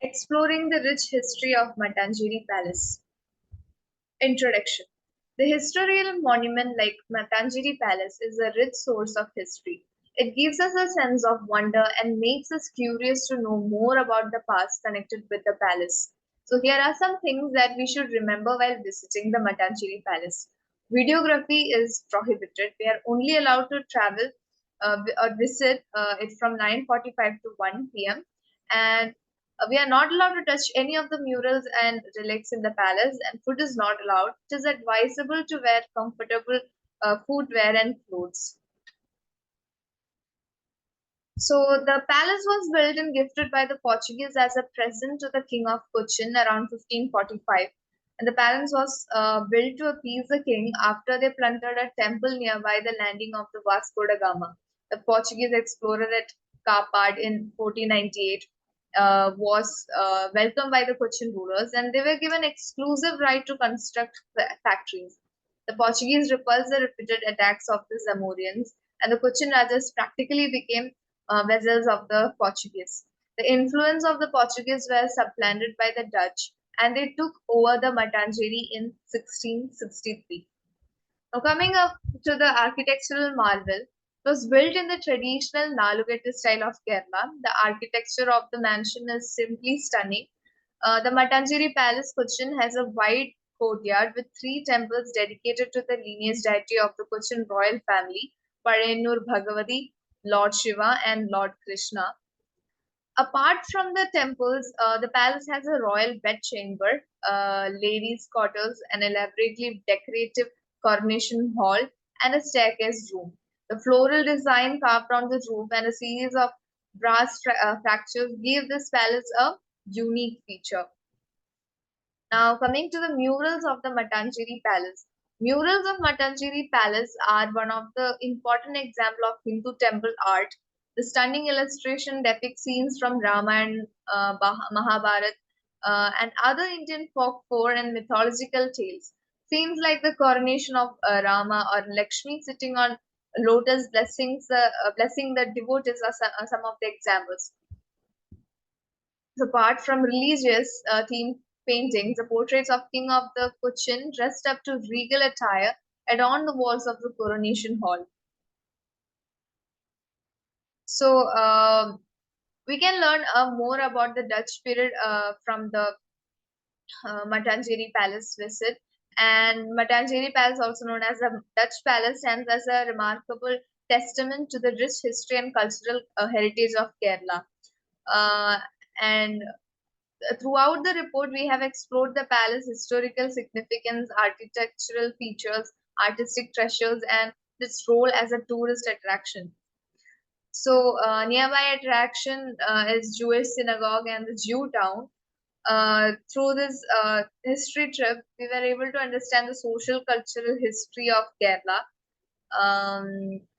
Exploring the rich history of Mattanchery Palace. Introduction. The historical monument like Mattanchery Palace is a rich source of history. It gives us a sense of wonder and makes us curious to know more about the past connected with the palace. So here are some things that we should remember while visiting the Mattanchery Palace. Videography is prohibited. We are only allowed to travel or visit it from 9:45 to 1 p.m. and we are not allowed to touch any of the murals and relics in the palace, and food is not allowed. It is advisable to wear comfortable footwear and clothes. So the palace was built and gifted by the Portuguese as a present to the King of Cochin around 1545. And the palace was built to appease the king after they plundered a temple nearby the landing of the Vasco da Gama. The Portuguese explorer at Capard in 1498 was welcomed by the Cochin rulers, and they were given exclusive right to construct factories. The Portuguese repulsed the repeated attacks of the Zamorians, and the Cochin Rajas practically became vessels of the Portuguese. The influence of the Portuguese were supplanted by the Dutch, and they took over the Mattanchery in 1663. Now, coming up to the architectural marvel, it was built in the traditional Nalugete style of Kerala. The architecture of the mansion is simply stunning. The Mattanchery Palace, Cochin, has a wide courtyard with three temples dedicated to the lineage deity of the Cochin royal family, Parenur Bhagavati, Lord Shiva, and Lord Krishna. Apart from the temples, the palace has a royal bedchamber, ladies' quarters, an elaborately decorative coronation hall, and a staircase room. The floral design carved on the roof and a series of brass fractures give this palace a unique feature. Now, coming to the murals of the Mattanchery Palace. Murals of Mattanchery Palace are one of the important example of Hindu temple art. The stunning illustration depicts scenes from Ramayana, Mahabharata, and other Indian folklore and mythological tales. Scenes like the coronation of Rama or Lakshmi sitting on lotus blessing the devotees are some of the examples. So apart from religious themed paintings, the portraits of King of the Cochin dressed up to regal attire adorn the walls of the coronation hall. So we can learn more about the Dutch period from the Mattanchery Palace visit. And Mattanchery Palace, also known as the Dutch Palace, stands as a remarkable testament to the rich history and cultural heritage of Kerala. Uh, and Throughout the report, we have explored the palace historical significance, architectural features, artistic treasures, and its role as a tourist attraction. So, nearby attraction is Jewish synagogue and the Jew town. Through this history trip, we were able to understand the social cultural history of Kerala.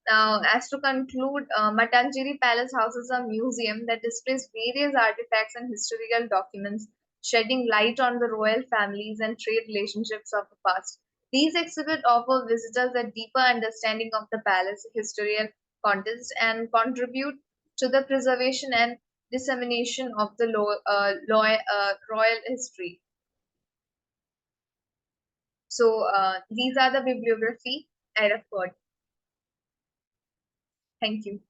Now, as to conclude, Mattanchery Palace houses a museum that displays various artifacts and historical documents, shedding light on the royal families and trade relationships of the past. These exhibits offer visitors a deeper understanding of the palace historical context and contribute to the preservation and dissemination of the royal history. So, these are the bibliography I referred. Thank you.